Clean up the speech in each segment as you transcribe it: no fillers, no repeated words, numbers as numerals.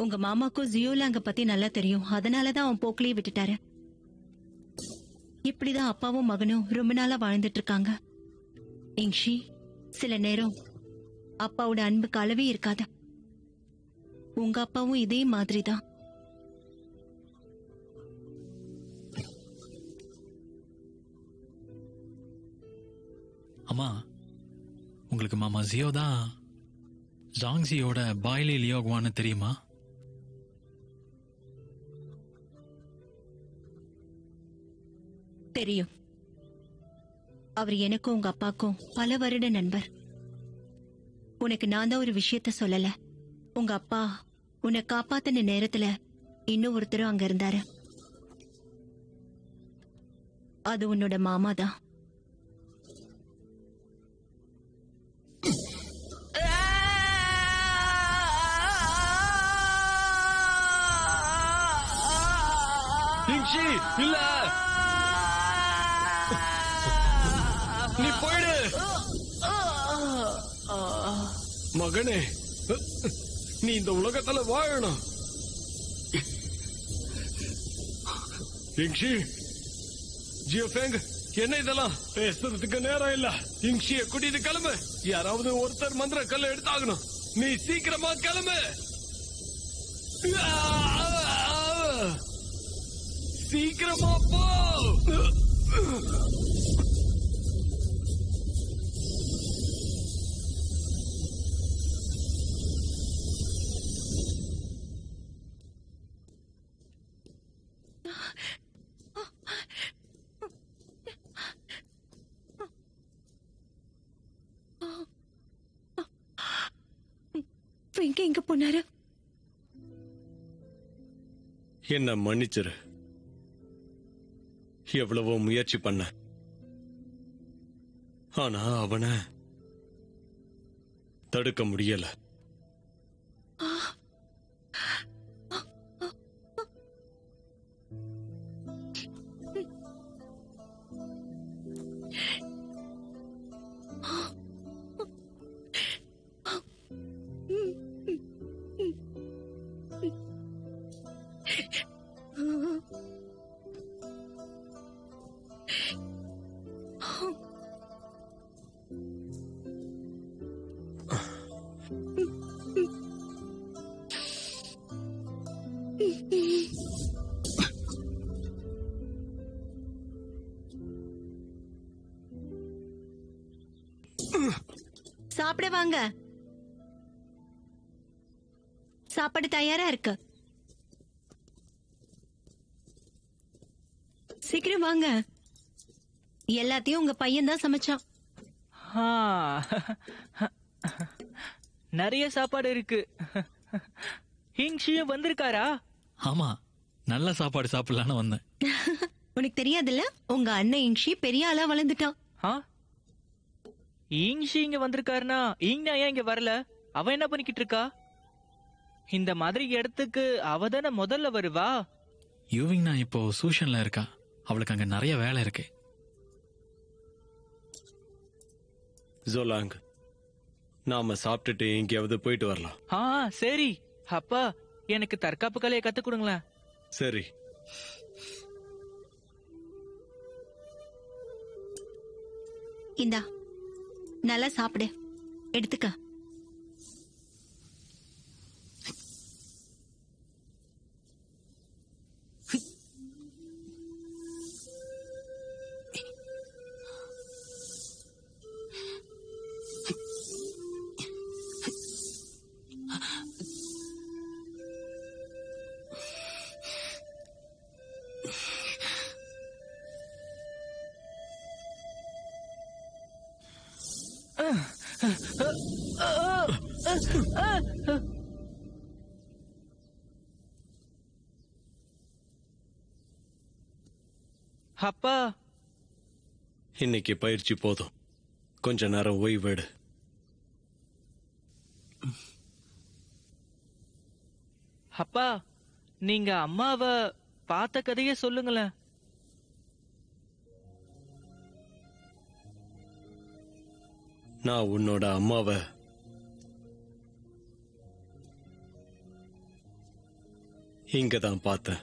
உங்க மாமாக்கும் ஜியோலாங்க பத்தி நல்லா தெரியும். அதனாலதான் அவன் போக்கிலேயே விட்டுட்டாரு. இப்படிதான் அப்பாவும் மகனும் ரொம்ப நாளா வாழ்ந்துட்டு இருக்காங்க. இங்ஷி, சில நேரம் அப்பாவோட அன்புக்கு அளவே இருக்காது. உங்க அப்பாவும் இதே மாதிரிதான். அம்மா, உங்களுக்கு மாமா ஜியோ தான் ஜாங்ஸியோட பாய்லி லியோகுவான்னு தெரியுமா? தெரியும். அவர் எனக்கும் உங்க அப்பாக்கும் பல வருட நண்பர். உனக்கு நான் தான் ஒரு விஷயத்த சொல்லல. உங்க அப்பா உன்னை காப்பாத்தின நேரத்துல இன்னும் ஒருத்தரும் அங்க இருந்தாரு. அது உன்னோட மாமா தான். இல்ல, நீ போயிடு மகனே. நீ இந்த உலகத்துல வாழணும். இங்ஷி, ஜியோஃபேங், என்ன இதெல்லாம்? பேசுறதுக்கு நேரம் இல்ல. இங்ஷிய கூட்டிட்டு கிளம்பு. யாராவது ஒருத்தர் மந்திர கல்ல எடுத்தாகணும். நீ சீக்கிரமா கிளம்பு. சீக்கிரமா போ. எங்க போனாரு? என்ன மன்னிச்சிரு. எவ்வளவோ முயற்சி பண்ண, ஆனா அவனை தடுக்க முடியல. சாப்பிட வாங்க. சாப்பாடு தயாரா இருக்கு. சீக்கிரம் வாங்க. எல்லாத்தையும் உங்க பையன் தான் சமைச்சான். நிறைய சாப்பாடு இருக்கு. ஹிங்ஷியும் வந்திருக்காரா? ஆமா, நல்ல சாப்பாடு சாப்பிடலான்னு வந்தேன். உனக்கு தெரியாதுல்ல, உங்க அண்ணன் இங்ஷி பெரிய ஆளா வளர்ந்துட்டான். இங்ஷி இங்க வந்திருக்காருனா இங்னா ஏன் இங்க வரல? அவ என்ன பண்ணிக்கிட்டு இருக்கா? இந்த மாதிரி இடத்துக்கு அவ தானே முதல்ல வருவா. யூவிங்னா இப்போ சூஷன்ல இருக்கா. அவளுக்கு அங்க நிறைய வேலை இருக்கு. ஜோலாங், நாம சாப்பிட்டுட்டு எங்கேயாவது போயிட்டு வரலாம். சரி. அப்பா, எனக்கு தற்காப்பு கலையை கத்து கொடுங்களேன். சரி. இந்தா, நல்லா சாப்பிடு, எடுத்துக்க. அப்பா, இன்னைக்கு பயிற்சி போதும், கொஞ்ச நேரம் ஓய்வெடு. அப்பா, நீங்க அம்மாவை பார்த்த கதையை சொல்லுங்களேன். நான் உன்னோட அம்மாவை இங்கதான் பார்த்தேன்.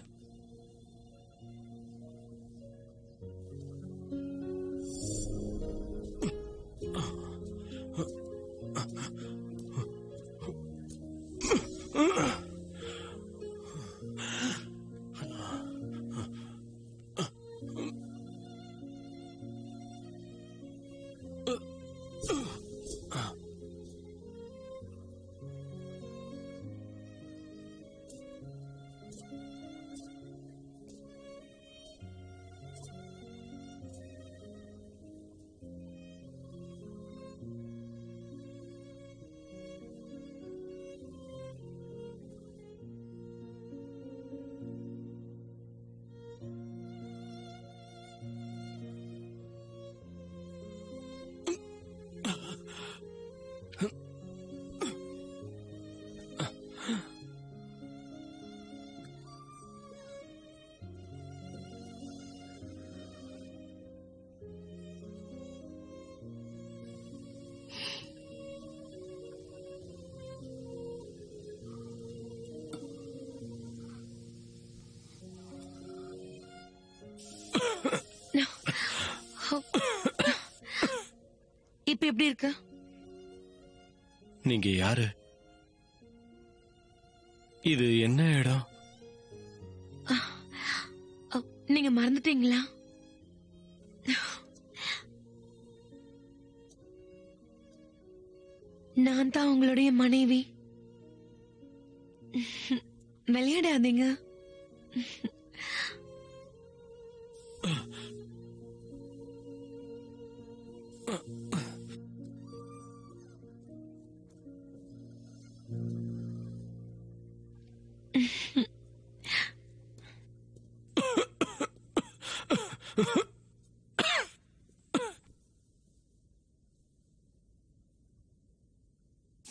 இப்ப எப்படி இருக்கு? நீங்க யாரு? இது என்ன இடம்? நீங்க மறந்துட்டீங்களா? நான் தான் உங்களுடைய மனைவி. விளையாடாதீங்க.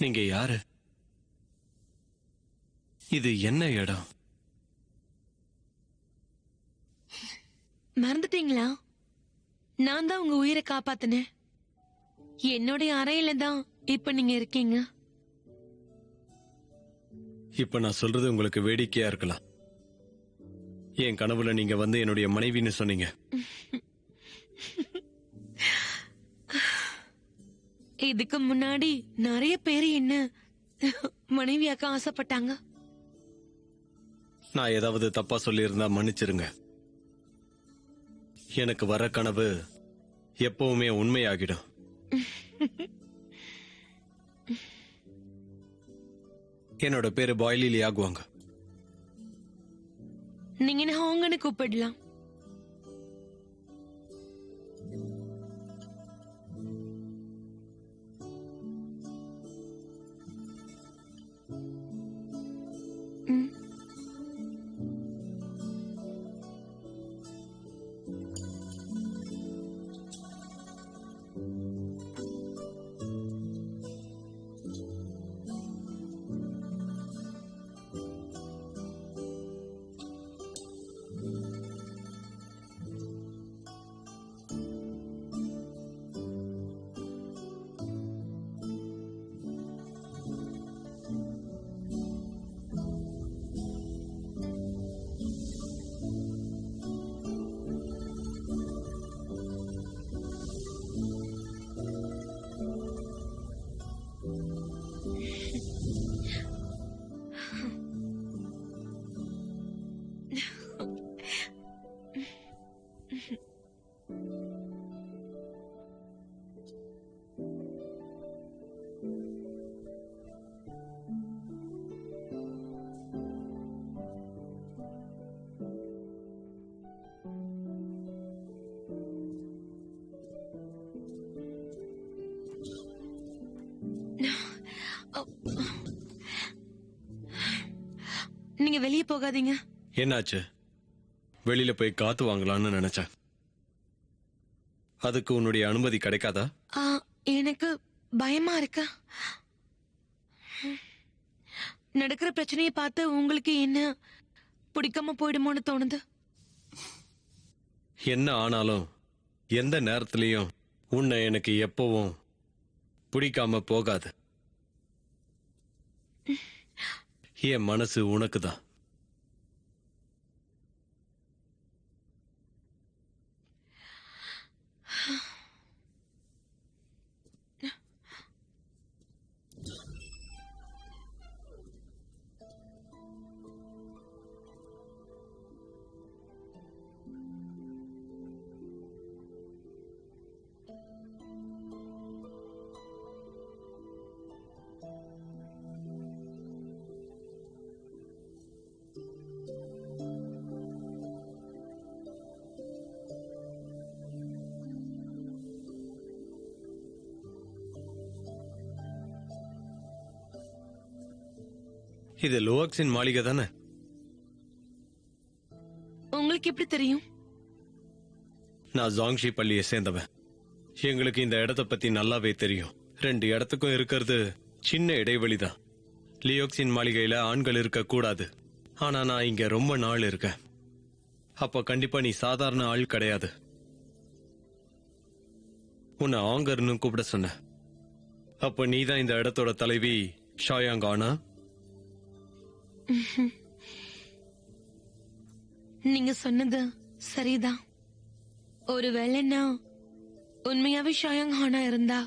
நீங்க யாரு? இது என்ன இடம்? மறந்துட்டீங்களா? நான் தான் உங்க உயிரை காப்பாத்தினேன். என்னுடைய அறையில தான் இப்ப நீங்க இருக்கீங்க. இப்ப நான் சொல்றது உங்களுக்கு வேடிக்கையா இருக்கலாம். என் கனவுல நீங்க வந்து என்னுடைய மனைவின்னு சொன்னீங்க. இதுக்கு முன்னாடி நிறைய பேர் என்ன மனைவியாக்க ஆசைப்பட்டாங்க. நான் ஏதாவது தப்பா சொல்லியிருந்தா மன்னிச்சிருங்க. எனக்கு வர கனவு எப்பவுமே உண்மையாகிடும். என்னோட பேரு பாய்லி லியாகுவாங்க. நீங்க என்ன ஹோங்கன்னு கூப்பிடலாம். நீங்க வெளியே போகாதீங்க. என்னாச்சு? வெளியில போய் காத்து வாங்கலாம்னு நினைச்சேன். அதுக்கு உன்னுடைய அனுமதி கிடைக்காதா? எனக்கு பயமா இருக்கா? நடக்கிற பிரச்சனையை பார்த்து உங்களுக்கு என்ன பிடிக்காம போயிடுமோன்னு தோணுது. என்ன ஆனாலும் எந்த நேரத்திலையும் உன்னை எனக்கு எப்பவும் பிடிக்காம போகாது. என் மனசு உனக்குதான். இது லோக்ஸின் மாளிகை தானே? உங்களுக்கு எப்படி தெரியும்? நான் ஜாங்ஷி பள்ளியை சேர்ந்தவன். எங்களுக்கு இந்த இடத்த பத்தி நல்லாவே தெரியும். 2 இடத்துக்கும் இருக்கிறது சின்ன இடைவெளிதான். லியோக்ஸின் மாளிகையில ஆண்கள் இருக்க கூடாது. ஆனா நான் இங்க ரொம்ப நாள் இருக்கேன். அப்ப கண்டிப்பா நீ சாதாரண ஆள் கிடையாது. உன்னை ஆங்கர்னு கூப்பிட சொன்ன. அப்ப நீதான் இந்த இடத்தோட தலைவி ஷாயாங்கானா? நீங்க சொன்னது சரிதான். ஒருவேளை நான் உண்மையாவே ஷாயாங் ஹானா இருந்தா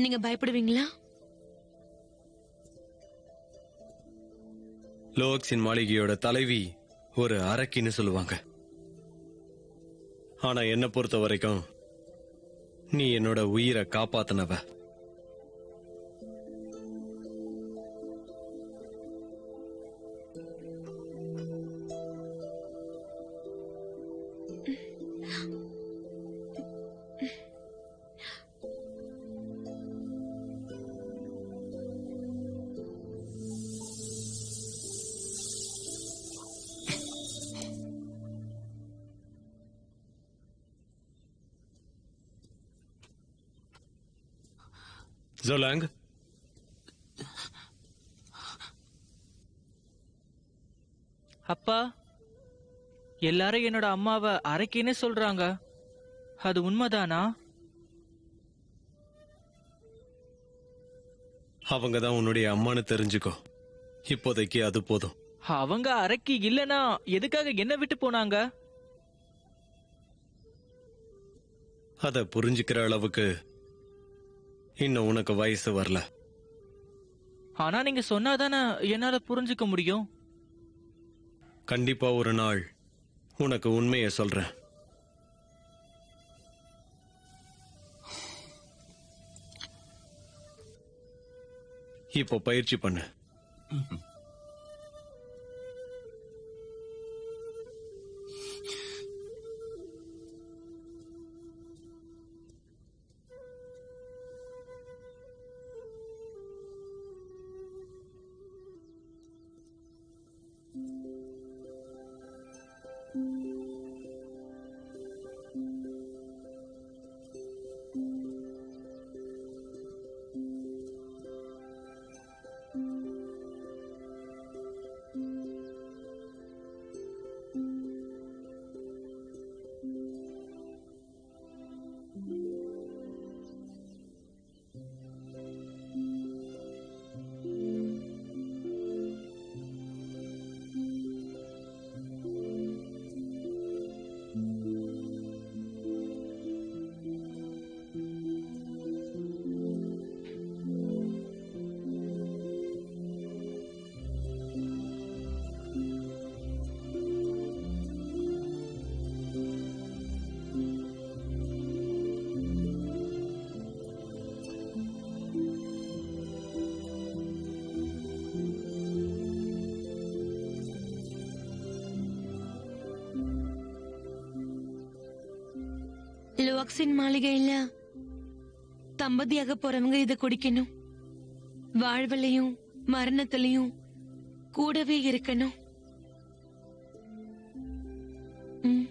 நீங்க பயப்படுவீங்களா? லோக்ஸின் மாளிகையோட தலைவி ஒரு அரக்கின்னு சொல்லுவாங்க. ஆனா என்ன பொறுத்த வரைக்கும் நீ என்னோட உயிரை காப்பாத்தினவ. ஜோலாங், அப்பா, எல்லாரும் என்னோட அம்மாவை அரைக்கின்னு சொல்றாங்க. அது உண்மைதானா? அவங்க தான் உன்னுடைய அம்மான்னு தெரிஞ்சுக்கோ. இப்போதைக்கு அது போதும். அவங்க அரைக்கி இல்லனா எதுக்காக என்ன விட்டு போனாங்க? அத புரிஞ்சுக்கிற அளவுக்கு இன்னும் உனக்கு வயசு வரல. ஆனா நீங்க சொன்னாதானே என்னால புரிஞ்சுக்க முடியும். கண்டிப்பா ஒரு நாள் உனக்கு உண்மையை சொல்றேன். இப்போ பயிற்சி பண்ணு. லுவாக்ஸின் மாளிகையில தம்பதியாக போறவங்க இதை குடிக்கணும். வாழ்விலையும் மரணத்திலையும் கூடவே இருக்கணும். ம்.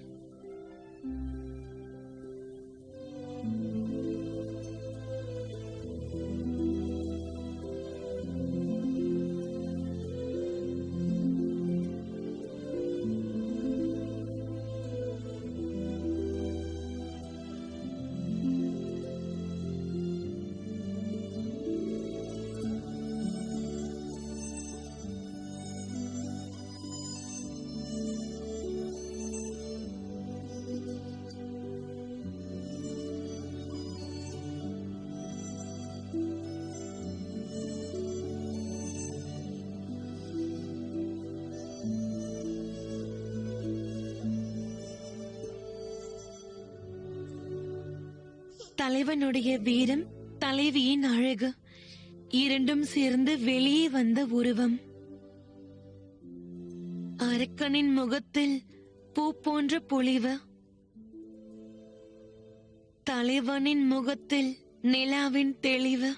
தலைவனுடைய வீரம், தலைவியின் அழகு இரண்டும் சேர்ந்து வெளியே வந்த உருவம். அரக்கனின் முகத்தில் பூ போன்ற பொலிவு, தலைவனின் முகத்தில் நிலாவின் தெளிவு.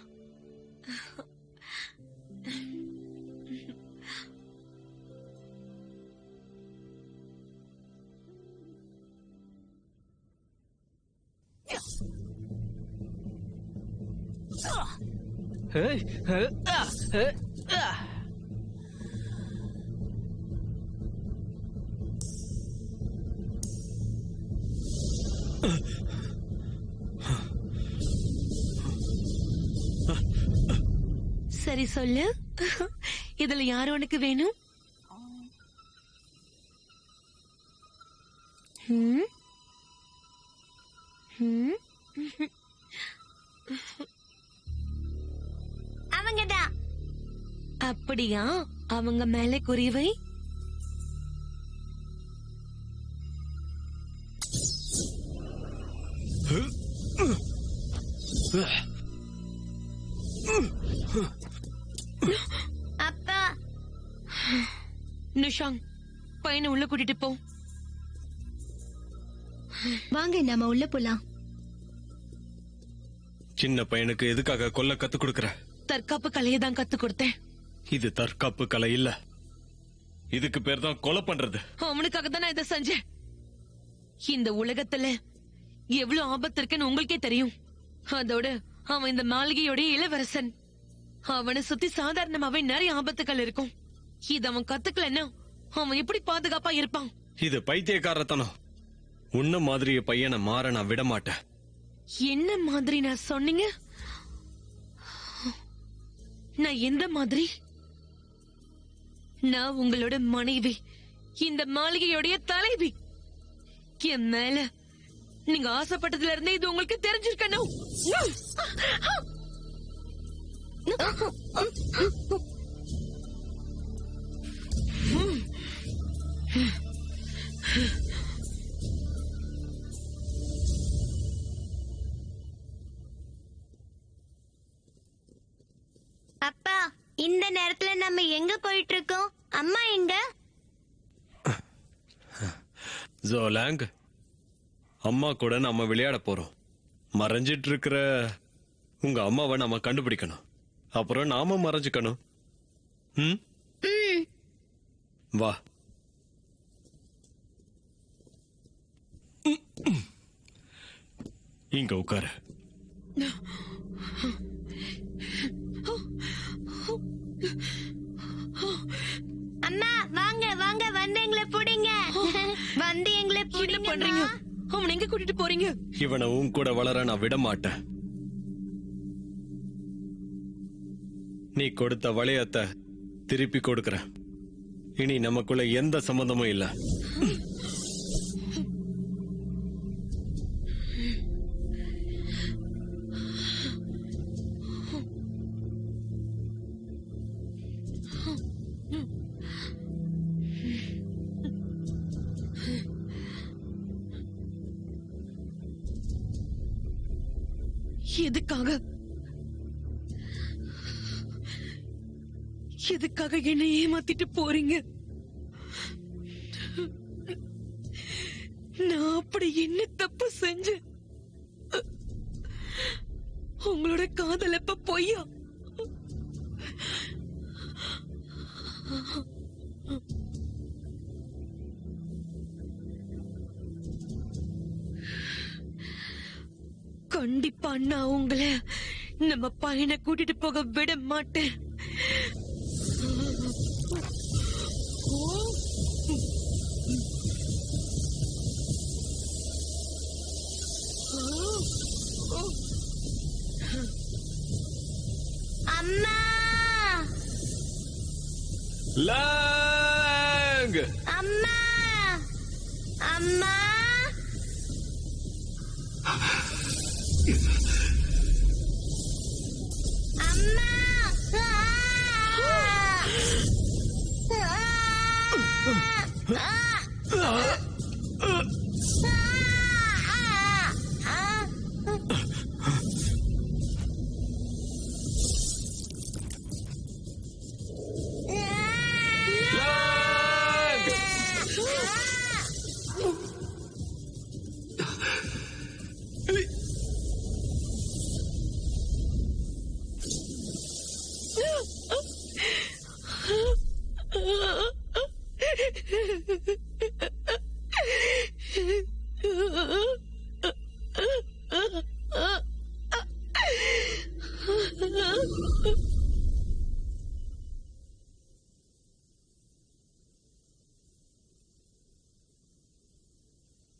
சரி சொல்லு, இதுல யார் உனக்கு வேணும்? ம்? ம்? அவங்கதான். அப்படியா? அவங்க மேல குறிவை. அப்பா, நிஷாங், பையனை உள்ள கூட்டிட்டு போ. வாங்க, நாம உள்ள போலாம். சின்ன பையனுக்கு எதுக்காக கொல்ல கத்து கொடுக்கற? தற்காப்பு கலையை தான் கத்து கொடுத்தேன். இது தற்காப்பு கலை இல்ல, இதுக்கு பேர் தான் கொலை பண்றது. அவனுக்காக தான் நான் இதை செஞ்சேன். இந்த உலகத்துல எவ்வளவு ஆபத்து இருக்குன்னு உங்களுக்கே தெரியும். அதோட அவன் இந்த மாளிகையோட இளவரசன். அவனை சுத்தி சாதாரணமாவே நிறைய ஆபத்துகள் இருக்கும். இது அவன் கத்துக்கலன்னா அவன் எப்படி பாதுகாப்பா இருப்பான்? இது பைத்தியக்காரத்தனம். உன்ன மாதிரிய பையனை மாற நான் விட மாட்டேன். என்ன மாதிரி நான் சொன்னீங்க? நான் எந்த மாதிரி? நான் உங்களோட மனைவி, இந்த மாளிகையோடைய தலைவி. என் மேல நீங்க ஆசைப்பட்டதுல இருந்தே இது உங்களுக்கு தெரிஞ்சிருக்கணும். அப்பா, இந்த நேரத்துல நம்ம எங்க போயிட்டு இருக்கோம்? அம்மா எங்க? ஜோலாங், அம்மா கூட நம்ம விளையாட போறோம். மறைஞ்சிட்டு இருக்கிற உங்க அம்மாவை நாம கண்டுபிடிக்கணும். அப்புறம் நாம மறைஞ்சுக்கணும். ம்? வா. இங்க உட்காரு. அம்மா, வாங்க வாங்க, வந்து எங்களை புடிங்க. வந்து எங்களை என்ன புடிங்க. பண்றீங்க? அவனை எங்க கூட்டிட்டு போறீங்க? இவனை உன் கூட வளர நான் விட மாட்டேன். நீ கொடுத்த வளையத்தை திருப்பி கொடுக்கறேன். இனி நமக்குள்ள எந்த சம்பந்தமும் இல்ல. எதுக்காக எதுக்காக என்னை ஏமாத்திட்டு போறீங்க? நான் அப்படி என்ன தப்பு செஞ்சேன்? உங்களோட காதல் எப்ப பொய்யா? கண்டிப்பா நான் உங்களை நம்ம பையனை கூட்டிட்டு போக விட மாட்டேன். அம்மா லாங் அம்மா அம்மா அம்மா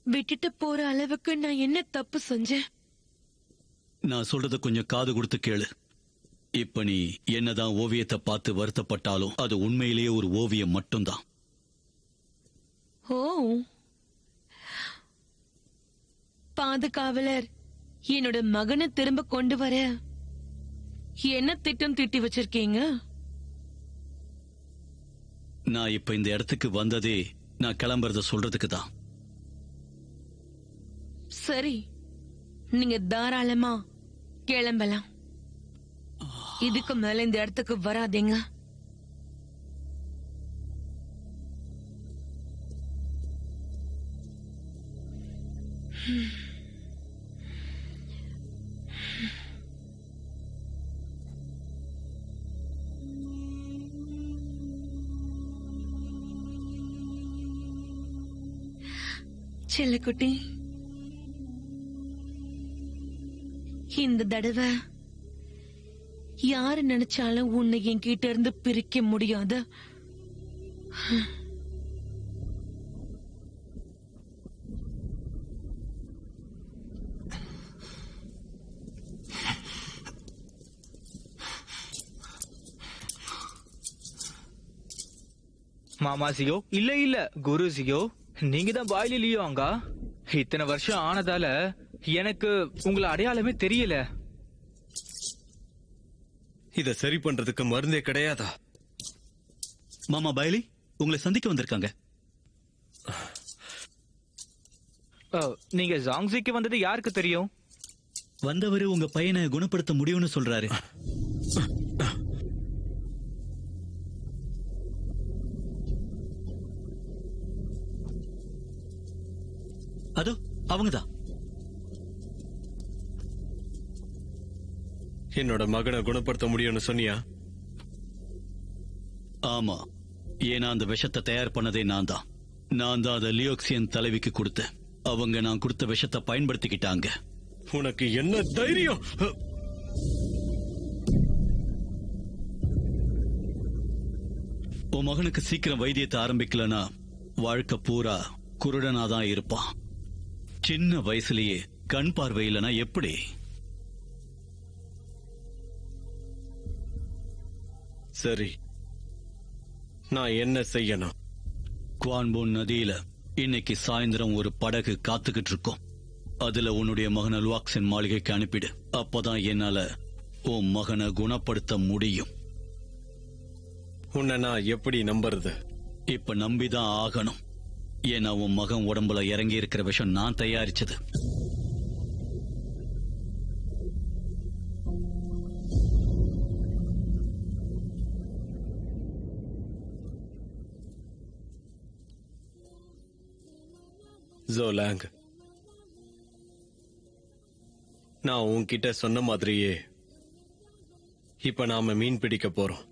விட்டுட்டு போற அளவுக்கு நான் என்ன தப்பு செஞ்சேன்? நான் சொல்றத கொஞ்சம் காது கொடுத்து கேளு. இப்ப நீ என்னதான் ஓவியத்தை பார்த்து வருத்தப்பட்டாலும் அது உண்மையிலேயே ஒரு ஓவியம் மட்டும்தான். ஓ, பாதுகாவலர் என்னோட மகனை திரும்ப கொண்டு வர என்ன திட்டம் தீட்டி வச்சிருக்கீங்க? நான் இப்ப இந்த இடத்துக்கு வந்ததே நான் கிளம்புறத சொல்றதுக்கு தான். சரி, நீங்க தாராளமா கிளம்பலாம். இதுக்கு மேல இந்த இடத்துக்கு வராதீங்க. செல்லக்குட்டி, இந்த தடவை யாரு நினைச்சாலும் உன்னை என்கிட்ட இருந்து பிரிக்க முடியாது. மாமாசியோ இல்ல குருசியோ, நீங்க தான் பாய்லி லியோ அங்க. இத்தனை வருஷம் ஆனதால எனக்கு உங்களை அடையாளமே தெரியல. இத சரி பண்றதுக்கு மருந்தே கிடையாதா? மாமா பைலி உங்களை சந்திக்க வந்திருக்காங்க. நீங்க ஜாங்ஸிக்கு வந்தது யாருக்கு தெரியும்? வந்தவரு உங்க பையனை குணப்படுத்த முடியும்னு சொல்றாரு. அதோ அவங்கதான். என்னோட மகனை குணப்படுத்த முடியும்னு சொன்னியா? ஆமா, ஏன்னா அந்த விஷத்தை தயார் பண்ணதே நான் தான். நான் தான் அதை லியோக்சியன் தலைவிக்கு கொடுத்தேன். அவங்க நான் கொடுத்த விஷத்தை பயன்படுத்திக்கிட்டாங்க. உனக்கு என்ன தைரியம்? உன் மகனுக்கு சீக்கிரம் வைத்தியத்தை ஆரம்பிக்கலனா வாழ்க்கை பூரா குருடனாதான் இருப்பான். சின்ன வயசுலயே கண் பார்வை இல்லனா எப்படி? சரி, நான் என்ன செய்யணும்? குவான்போன் நதியில இன்னைக்கு சாயந்தரம் ஒரு படகு காத்துக்கிட்டு இருக்கும். அதுல உன்னுடைய மகனை லுவாக்சின் மாளிகைக்கு அனுப்பிடு. அப்பதான் என்னால உன் மகனை குணப்படுத்த முடியும். உன்னை நான் எப்படி நம்புறது? இப்ப நம்பிதான் ஆகணும். ஏன்னா உன் மகன் உடம்புல இறங்கி இருக்கிற விஷம் நான் தயாரிச்சது. ஜோலாங், நான் உன்கிட்ட சொன்ன மாதிரியே இப்ப நாம மீன் பிடிக்க போறோம்.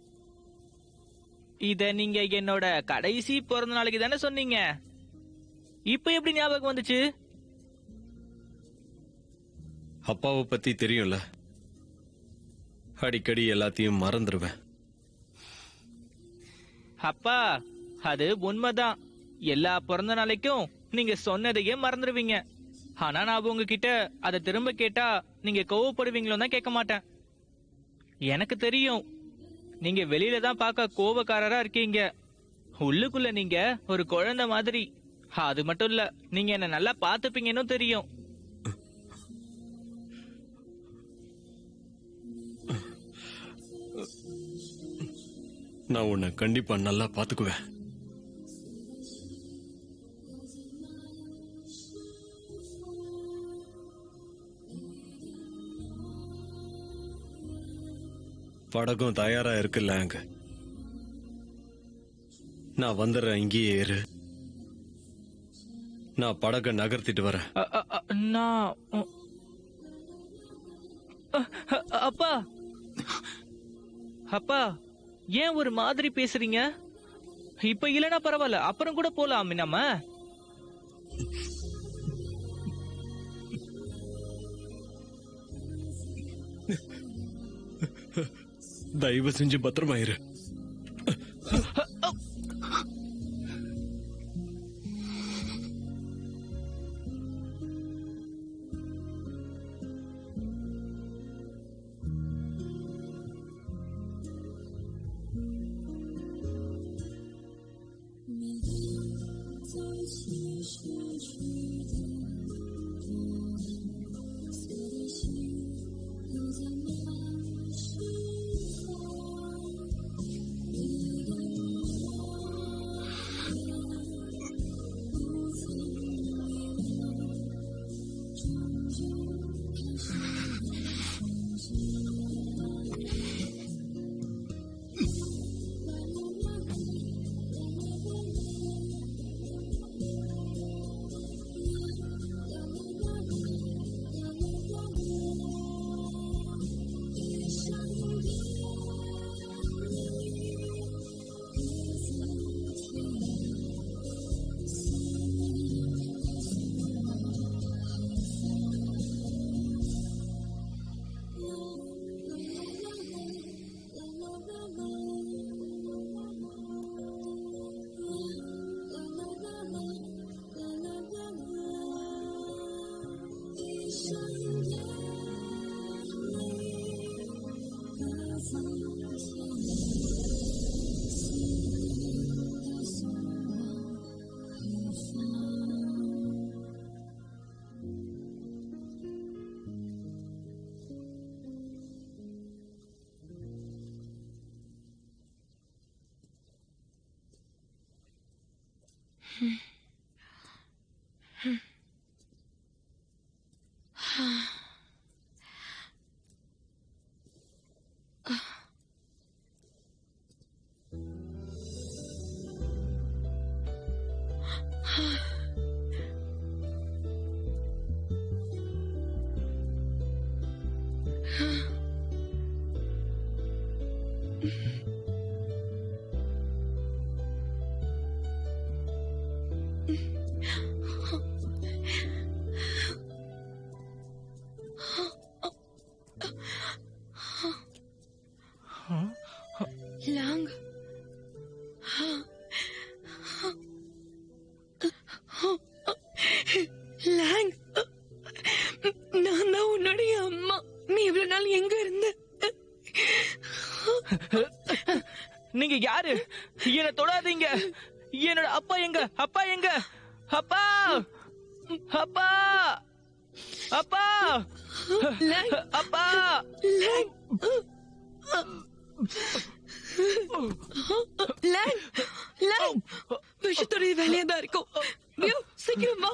இத நீங்க என்னோட கடைசி பிறந்த நாளைக்கு தானே சொன்னீங்க. இப்ப எப்படி ஞாபகம் வந்துச்சு? அப்பாவை பத்தி தெரியும்ல, அடிக்கடி எல்லாத்தையும் மறந்துடுவேன். அப்பா, அது உண்மைதான். எல்லா பிறந்த நாளைக்கும் நீங்க சொன்னதையே மறந்துடுவீங்க. ஆனா நான் உங்ககிட்ட அதை திரும்ப கேட்டா நீங்க கோவப்படுவீங்களோ தான் கேட்க மாட்டேன். எனக்கு தெரியும், நீங்க வெளியில தான் பார்க்க கோபக்காரரா இருக்கீங்க. உள்ளுக்குள்ள நீங்க ஒரு குழந்தை மாதிரி. அது மட்டும் இல்ல, நீங்க என்ன நல்லா பாத்துப்பீங்கன்னு தெரியும். நான் உன்னை கண்டிப்பா நல்லா பாத்துக்குவேன். படகும் தயாரா இருக்குல்ல அங்க? நான் வந்துடுறேன், இங்கேயே ஏறு. நான் படகை நகர்த்திட்டு வரேன். நான் அப்பா, அப்பா, ஏன் ஒரு மாதிரி பேசுறீங்க? இப்ப இல்லனா பரவாயில்ல, அப்புறம் கூட போலாம் நம்ம. தயவு செஞ்சு பத்திரமாயிரு. லாங், லாங், நான் தான் உன்னுடைய அம்மா. நீ இவ்வளவு நாள் எங்க இருந்த? நீங்க யாரு? என்ன தொடாதீங்க. என்னோட அப்பா எங்க? அப்பா எங்க? அப்பா, அப்பா, அப்பா, லாங், அப்பா. லாங், லாங், லாங், விஷத்துடைய வேலையா தான் இருக்கும். ஐயோ, சீக்கிரம் வா.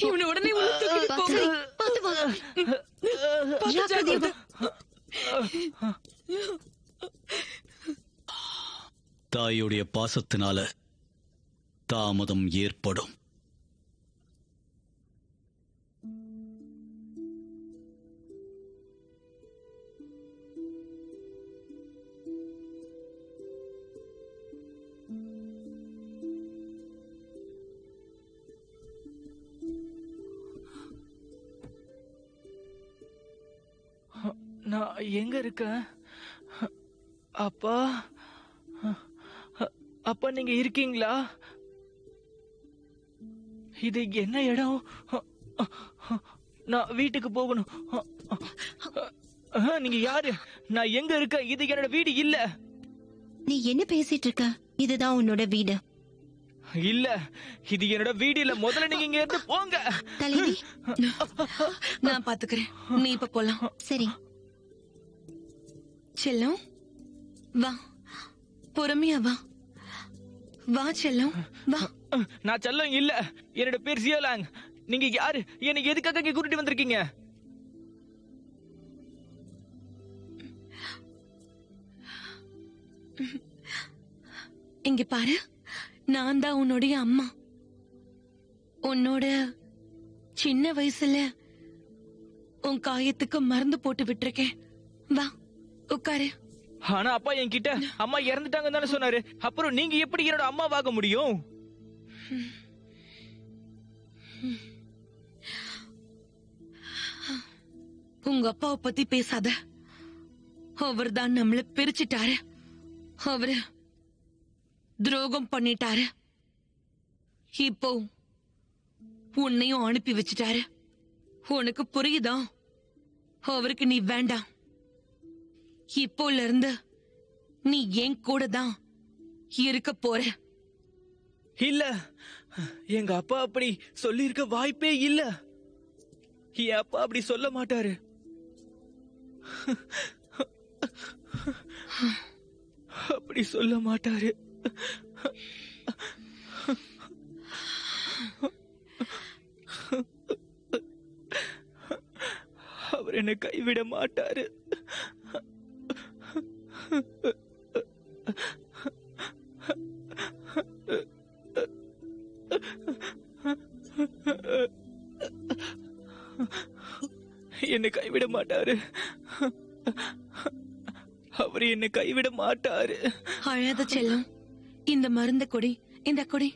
இவனை உடனே உள்ள தூக்கிட்டு போங்க. பார்த்து வா. பார்த்து ஜாக்கிரதை. தாயுடைய பாசத்தினால தாமதம் ஏற்படும். எங்க இருக்க? அப்பா, அப்பா நீங்க இருக்கீங்களா? இது என்ன இடம்? நான் வீட்டுக்கு போகணும். நீங்க யாரு? நான் எங்க இருக்க? இது என்னோட வீடு இல்ல. நீ என்ன பேசிட்டு இருக்க? இதுதான் உன்னோட வீடு. இல்ல, இது என்னோட வீடு இல்ல. முதல்ல நீங்க இங்க இருந்து போங்க. தலைவி, நான் பாத்துக்கிறேன். நீ இப்ப போலாம். சரி. செல்லம், வா. பொறுமையா வா. வா செல்லம், வா. நான் செல்லம் இல்ல. என்னோட பேர் ஜியோலாங். நீங்க யாரு? என்னை எதுக்காக இங்க கூட்டிட்டு வந்திருக்கீங்க? இங்க பாரு, நான் தான் உன்னுடைய அம்மா. உன்னோட சின்ன வயசுல உன் காயத்துக்கு மருந்து போட்டு விட்டுருக்கேன். வா உட்காரு. ஆனா அப்பா என்கிட்ட அம்மா இறந்துட்டாங்கன்னு தானே சொன்னாரு. அப்புறம் நீங்க எப்படி என்னோட அம்மாவாக முடியும்? உங்க அப்பாவை பத்தி பேசாத. அவர் தான் நம்மள பிரிச்சிட்டாரு. அவரு துரோகம் பண்ணிட்டாரு. இப்போ உன்னையும் அனுப்பி வச்சிட்டாரு. உனக்கு புரியுதா? அவருக்கு நீ வேண்டாம். இப்போல இருந்து நீ என் கூட தான் இருக்க போற. இல்ல, எங்க அப்பா அப்படி சொல்லி இருக்க வாய்ப்பே இல்ல. என் அப்பா அப்படி சொல்ல மாட்டாரு. அப்படி சொல்ல மாட்டாரு. அவர் என்னை கைவிட மாட்டாரு. என்னை கைவிட மாட்டாரு. அவர் என்னை கைவிட மாட்டாரு. அழாத செல்லம், இந்த மருந்த கொடி. இந்த கொடி.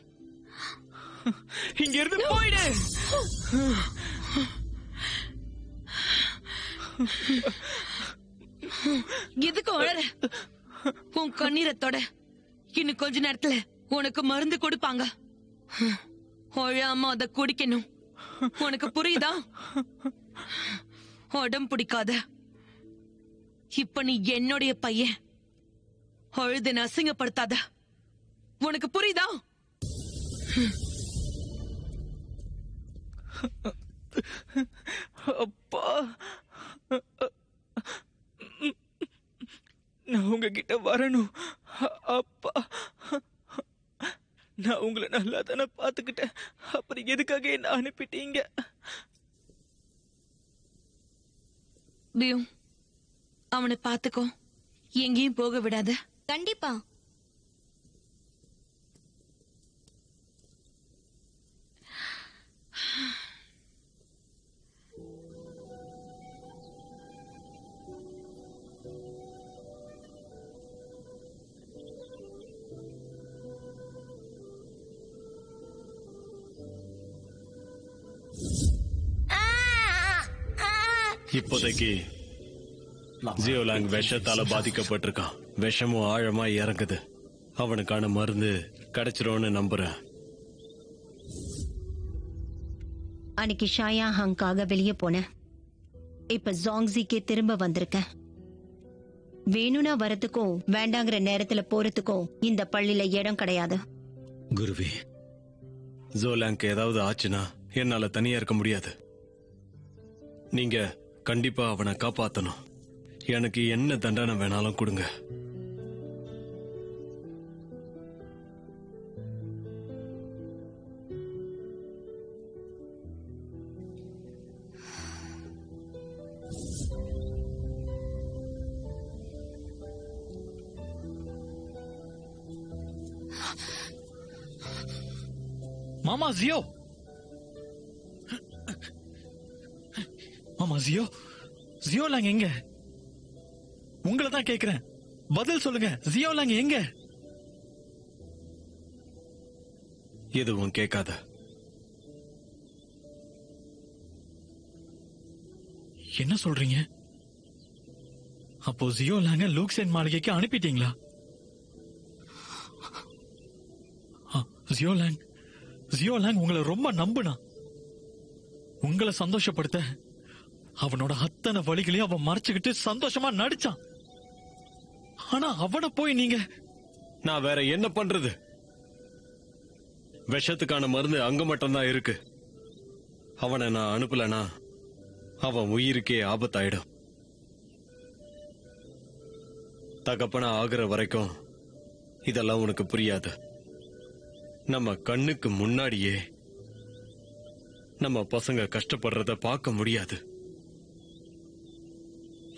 இங்க இருந்து போயிடு. எதுக்கு அழற? உன் கண்ணீரத்தோட இன்னும் கொஞ்ச நேரத்துல உனக்கு மருந்து கொடுப்பாங்க. அழாம அத குடிக்கணும். உனக்கு புரியுதா? உடம் பிடிக்காத. இப்ப நீ என்னுடைய பையன். அழுது அசிங்கப்படுத்தாத. உனக்கு புரியுதா? அப்பா, நான் உங்ககிட்ட வரணும். அப்பா, நான் உங்களை நல்லா தானே பாத்துக்கிட்டேன். அப்புறம் எதுக்காக என்ன அனுப்பிட்டீங்க? பியூ, அவனை பாத்துக்கோ. எங்கேயும் போக விடாத. கண்டிப்பா. இப்போதைக்கு ஜியோலாங் விஷத்தால பாதிக்கப்பட்டிருக்கான். விஷமும் ஆழமா இறங்குது. அவனுக்கான மருந்து கிடைச்சிரும்னு நம்புறேன். அன்னைக்கு ஷாயா ஹங்காக வெளியே போனேன். இப்ப ஜாங்ஸிக்கே திரும்ப வந்திருக்கேன். வேணும்னா வரத்துக்கும் வேண்டாங்கிற நேரத்துல போறதுக்கும் இந்த பள்ளியில இடம் கிடையாது. குருவே, ஜோலாங்க்கு ஏதாவது ஆச்சுன்னா என்னால தனியா இருக்க முடியாது. நீங்க கண்டிப்பா அவனை காப்பாத்தணும். எனக்கு என்ன தண்டனை வேணாலும் கொடுங்க. மாமா ஜியோ, மாமா ஜியோ, ஜியோலாங் எங்க? உங்களை தான் கேக்குறேன், பதில் சொல்லுங்க. ஜியோலாங் எங்க? எதுவும் கேட்காத. என்ன சொல்றீங்க? அப்போ ஜியோ லாங்க லூக்சென் மாளிகைக்கு அனுப்பிட்டீங்களா? ஜியோ லாங் உங்களை ரொம்ப நம்புனா. உங்களை சந்தோஷப்படுத்த அவனோட அத்தனை வழிகளையும் அவன் மறைச்சுக்கிட்டு சந்தோஷமா நடிச்சான். ஆனா அவனை போய் நீங்க... நான் வேற என்ன பண்றது? விஷத்துக்கான மருந்து அங்க மட்டும்தான் இருக்கு. அவனை நான் அனுப்பலனா அவன் உயிருக்கே ஆபத்தாயிடும். தகப்பனா ஆகுற வரைக்கும் இதெல்லாம் உனக்கு புரியாது. நம்ம கண்ணுக்கு முன்னாடியே நம்ம பசங்க கஷ்டப்படுறத பார்க்க முடியாது.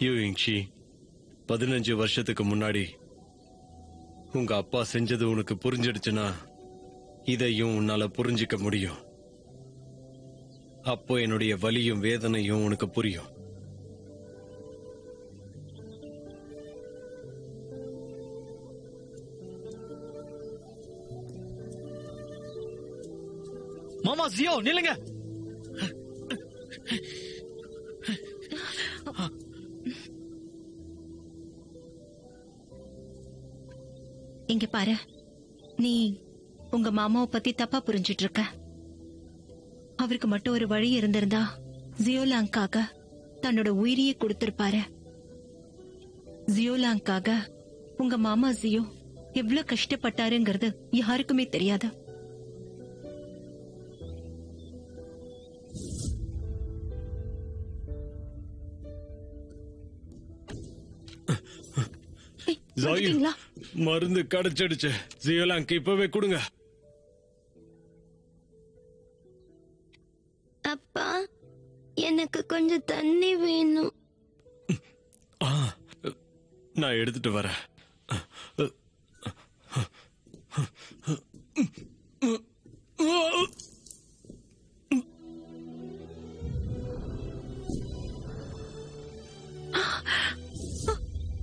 யூயிங்ஷி, 15 வருஷத்துக்கு முன்னாடி உங்க அப்பா செஞ்சது உனக்கு புரிஞ்சிடுச்சுன்னா இதையும் உன்னால புரிஞ்சிக்க முடியும். அப்போ என்னுடைய வலியும் வேதனையும் உனக்கு புரியும். மாமா ஜியோ நில்லுங்க. இங்க பாரு, நீ உங்க மாமாவை பத்தி தப்பா புரிஞ்சிட்டு இருக்க. அவருக்கு மட்டும் ஒரு வழி இருந்திருந்தா ஜியோலாங்காக தன்னோட உயிரையே கொடுத்திருப்பாரு. ஜியோலாங்காக உங்க மாமா ஜியோ எவ்வளவு கஷ்டப்பட்டாருங்கிறது யாருக்குமே தெரியாது. ஜாயு, மருந்து கிடைச்சிடுச்சு. ஜியோலாங்க் இப்பவே கொடுங்க. அப்பா, எனக்கு கொஞ்சம் தண்ணி வேணும். நான் எடுத்துட்டு வரேன்.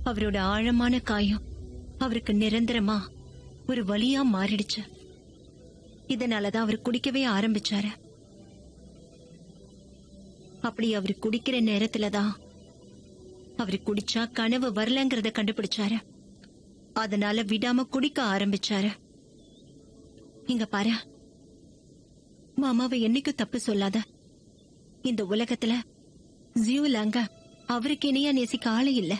அவரோட ஆழமான காயம் அவருக்கு நிரந்தரமா ஒரு வலியா மாறிடுச்சு. இதனாலதான் அவர் குடிக்கவே ஆரம்பிச்சாரு. அப்படி அவர் குடிக்கிற நேரத்துலதான் அவர் குடிச்சா கனவு வரலங்கிறத கண்டுபிடிச்சாரு. அதனால விடாம குடிக்க ஆரம்பிச்சாரு. இங்க பாரு, மாமாவை என்னைக்கும் தப்பு சொல்லாத. இந்த உலகத்துல ஜியோலாங்க அவருக்கு இணையா நேசிக்க ஆளே இல்ல.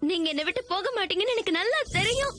நீங்க என்னை விட்டு போக மாட்டீங்கன்னு எனக்கு நல்லா தெரியும்.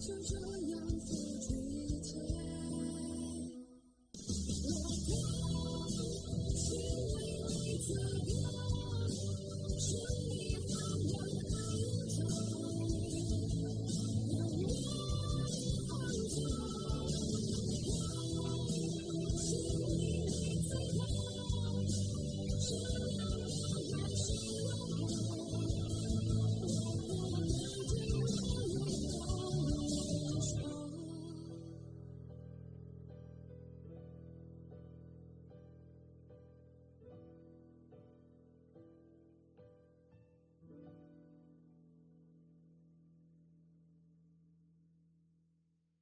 就这样付出。